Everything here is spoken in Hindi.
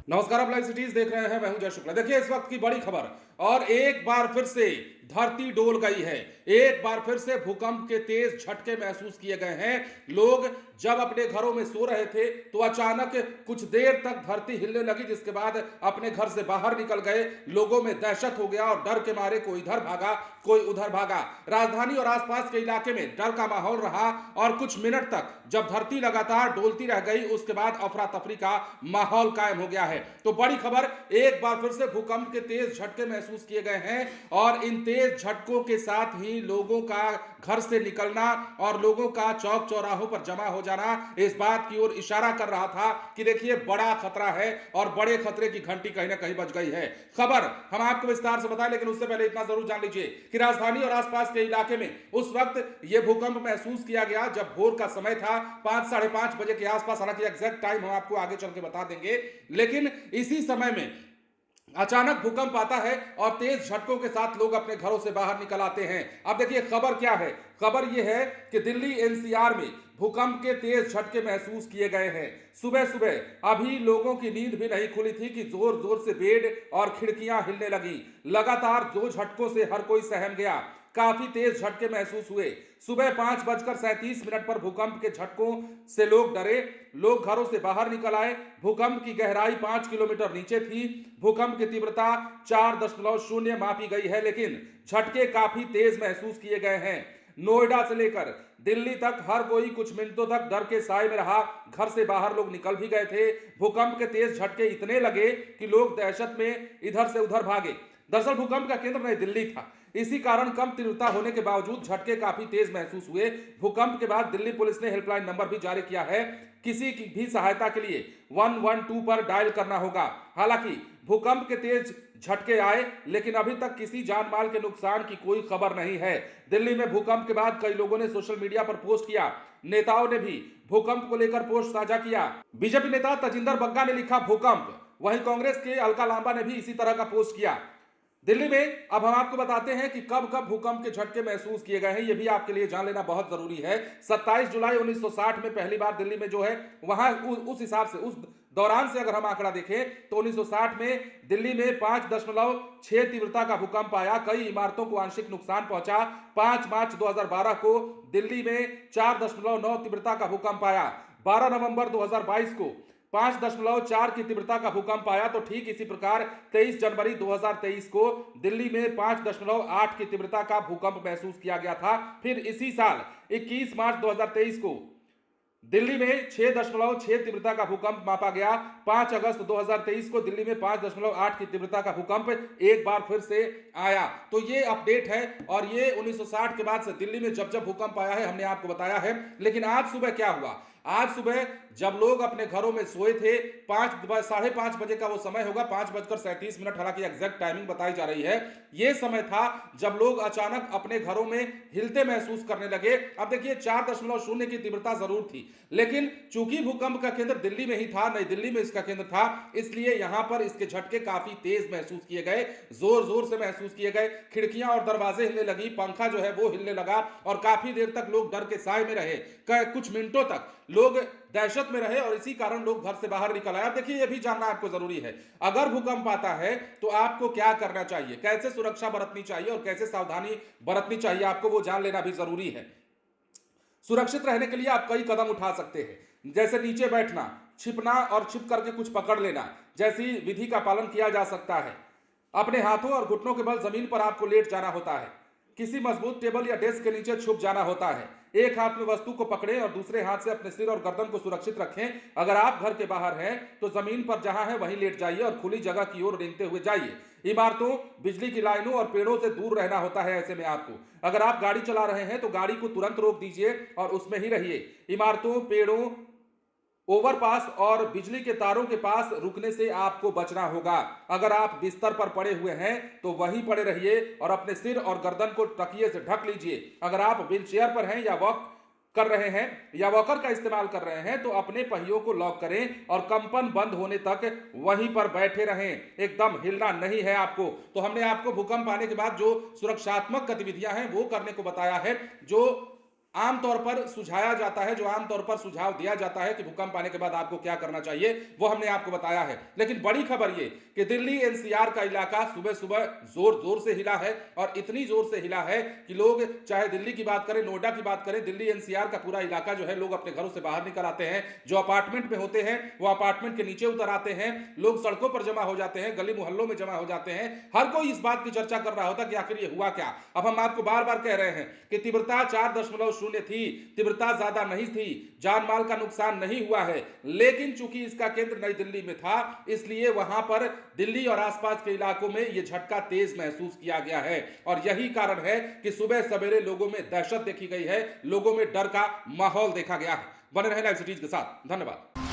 नमस्कार, आप लाइव सिटीज देख रहे हैं। मैं हूं जय शुक्ला। देखिए इस वक्त की बड़ी खबर, और एक बार फिर से धरती डोल गई है। एक बार फिर से भूकंप के तेज झटके महसूस किए गए हैं। लोग जब अपने घरों में सो रहे थे तो अचानक कुछ देर तक धरती हिलने लगी, जिसके बाद अपने घर से बाहर निकल गए। लोगों में दहशत हो गया और डर के मारे कोई इधर भागा, कोई उधर भागा। राजधानी और आसपास के इलाके में डर का माहौल रहा और कुछ मिनट तक जब धरती लगातार डोलती रह गई, उसके बाद अफरा तफरी का माहौल कायम हो गया है। तो बड़ी खबर, एक बार फिर से भूकंप के तेज झटके महसूस किए गए हैं और इन तेज झटकों के साथ ही लोगों का घर से निकलना और लोगों का चौक चौराहों पर जमा हो जाना इस बात की ओर इशारा कर रहा था कि देखिए बड़ा खतरा है और बड़े खतरे की घंटी कहीं ना कहीं बज गई है। खबर हम आपको विस्तार से बताएं, लेकिन उससे पहले इतना जरूर जान लीजिए कि राजधानी और आसपास के इलाके में उस वक्त यह भूकंप महसूस किया गया जब भोर का समय था, 5 साढ़े 5 बजे के आसपास। हालांकि एग्जैक्ट टाइम हम आपको आगे चल के बता देंगे, लेकिन इसी समय में अचानक भूकंप आता है और तेज झटकों के साथ लोग अपने घरों से बाहर निकल आते हैं। अब देखिए खबर क्या है। खबर यह है कि दिल्ली एनसीआर में भूकंप के तेज झटके महसूस किए गए हैं। सुबह सुबह अभी लोगों की नींद भी नहीं खुली थी कि जोर जोर से बेड और खिड़कियां हिलने लगी। लगातार दो झटकों से हर कोई सहम गया। काफी तेज झटके महसूस हुए। सुबह 5:37 पर भूकंप के झटकों से लोग डरे। लोग घरों से बाहर निकल आए। भूकंप की गहराई 5 किलोमीटर नीचे थी। भूकंप की तीव्रता 4.0 मापी गई है, लेकिन झटके काफी तेज महसूस किए गए हैं। नोएडा से लेकर दिल्ली तक हर कोई कुछ मिनटों तक डर के साए में रहा। घर से बाहर लोग निकल भी गए थे। भूकंप के तेज झटके इतने लगे कि लोग दहशत में इधर से उधर भागे। दरअसल भूकंप का केंद्र नई दिल्ली था, इसी कारण कम तीव्रता होने के बावजूद झटके काफी तेज महसूस हुए। भूकंप के बाद दिल्ली पुलिस ने हेल्पलाइन नंबर भी जारी किया है। किसी की भी सहायता के लिए 112 पर डायल करना होगा। हालांकि भूकंप के तेज झटके आए, लेकिन अभी तक किसी जान माल के नुकसान की कोई खबर नहीं है। दिल्ली में भूकंप के बाद कई लोगों ने सोशल मीडिया पर पोस्ट किया। नेताओं ने भी भूकंप को लेकर पोस्ट साझा किया। बीजेपी नेता तजिंदर बग्गा ने लिखा भूकंप, वहीं कांग्रेस के अलका लांबा ने भी इसी तरह का पोस्ट किया। दिल्ली में अब हम आपको बताते हैं कि कब कब भूकंप के झटके महसूस किए गए हैं, यह भी आपके लिए जान लेना बहुत जरूरी है। 27 जुलाई 1960 में पहली बार दिल्ली में जो है वहां उस हिसाब से, उस दौरान से अगर हम आंकड़ा देखें तो 1960 में दिल्ली में 5.6 तीव्रता का भूकंप आया। कई इमारतों को आंशिक नुकसान पहुंचा। 5 मार्च 2012 को दिल्ली में 4.9 तीव्रता का भूकंप आया। 12 नवंबर 2022 को 5.4 की तीव्रता का भूकंप आया। तो ठीक इसी प्रकार 23 जनवरी 2023 को दिल्ली में 5.8 की तीव्रता का भूकंप महसूस किया गया था। फिर इसी साल 21 मार्च 2023 को दिल्ली में 6.6 तीव्रता का भूकंप मापा गया। 5 अगस्त 2023 को दिल्ली में 5.8 की तीव्रता का भूकंप एक बार फिर से आया। तो ये अपडेट है और ये 1960 के बाद से दिल्ली में जब जब भूकंप आया है हमने आपको बताया है। लेकिन आज सुबह क्या हुआ? आज सुबह जब लोग अपने घरों में सोए थे, 5 बजे का वो समय होगा, 5:37, हालांकि एग्जैक्ट टाइमिंग बताई जा रही है। ये समय था जब लोग अचानक अपने घरों में हिलते महसूस करने लगे। अब देखिए 4.0 की तीव्रता जरूर थी, लेकिन चूंकि भूकंप का केंद्र दिल्ली में ही था, नई दिल्ली में इसका केंद्र था, इसलिए यहां पर इसके झटके काफी तेज महसूस किए गए, जोर जोर से महसूस किए गए। खिड़कियां और दरवाजे हिलने लगी, पंखा जो है वो हिलने लगा और काफी देर तक लोग डर के साए में रहे। कुछ मिनटों तक लोग दहशत में रहे और इसी कारण लोग घर से बाहर निकल आए। अब देखिए यह भी जानना आपको जरूरी है, अगर भूकंप आता है तो आपको क्या करना चाहिए, कैसे सुरक्षा बरतनी चाहिए और कैसे सावधानी बरतनी चाहिए, आपको वो जान लेना भी जरूरी है। सुरक्षित रहने के लिए आप कई कदम उठा सकते हैं, जैसे नीचे बैठना, छिपना और छिप करके कुछ पकड़ लेना जैसी विधि का पालन किया जा सकता है। अपने हाथों और घुटनों के बल जमीन पर आपको लेट जाना होता है। किसी मजबूत टेबल या डेस्क के नीचे छुप जाना होता है। एक हाथ में वस्तु को पकड़ें और दूसरे हाथ से अपने सिर और गर्दन को सुरक्षित रखें। अगर आप घर के बाहर हैं तो जमीन पर जहां है वहीं लेट जाइए और खुली जगह की ओर रेंगते हुए जाइए। इमारतों, बिजली की लाइनों और पेड़ों से दूर रहना होता है। ऐसे में आपको, अगर आप गाड़ी चला रहे हैं तो गाड़ी को तुरंत रोक दीजिए और उसमें ही रहिए। इमारतों, पेड़ों, ओवरपास और बिजली के तारों के पास रुकने से आपको बचना होगा। अगर आप बिस्तर पर पड़े हुए हैं तो वहीं पड़े रहिए और अपने सिर और गर्दन को तकिए से ढक लीजिए। अगर आप व्हील चेयर पर हैं या वॉक कर रहे हैं या वॉकर का इस्तेमाल कर रहे हैं तो अपने पहियों को लॉक करें और कंपन बंद होने तक वहीं पर बैठे रहें। एकदम हिलना नहीं है आपको। तो हमने आपको भूकंप आने के बाद जो सुरक्षात्मक गतिविधियां हैं वो करने को बताया है, जो आमतौर पर सुझाया जाता है, जो आमतौर पर सुझाव दिया जाता है कि भूकंप आने के बाद आपको क्या करना चाहिए, वो हमने आपको बताया है। लेकिन बड़ी खबर ये कि दिल्ली एनसीआर का इलाका सुबह सुबह जोर जोर से हिला है, और इतनी जोर से हिला है कि लोग, चाहे दिल्ली की बात करें, नोएडा की बात करें, दिल्ली एनसीआर का पूरा इलाका जो है, लोग अपने घरों से बाहर निकल आते हैं। जो अपार्टमेंट में होते हैं वो अपार्टमेंट के नीचे उतर आते हैं, लोग सड़कों पर जमा हो जाते हैं, गली मोहल्लों में जमा हो जाते हैं। हर कोई इस बात की चर्चा कर रहा होता कि आखिर ये हुआ क्या। अब हम आपको बार बार कह रहे हैं कि तीव्रता 4.0 थी, तीव्रता ज्यादा नहीं थी, जान माल का नुकसान नहीं हुआ है, लेकिन चूंकि इसका केंद्र नई दिल्ली में था, इसलिए वहां पर दिल्ली और आसपास के इलाकों में यह झटका तेज महसूस किया गया है। और यही कारण है कि सुबह सवेरे लोगों में दहशत देखी गई है, लोगों में डर का माहौल देखा गया है। बने रहें लाइव सिटीज के साथ। धन्यवाद।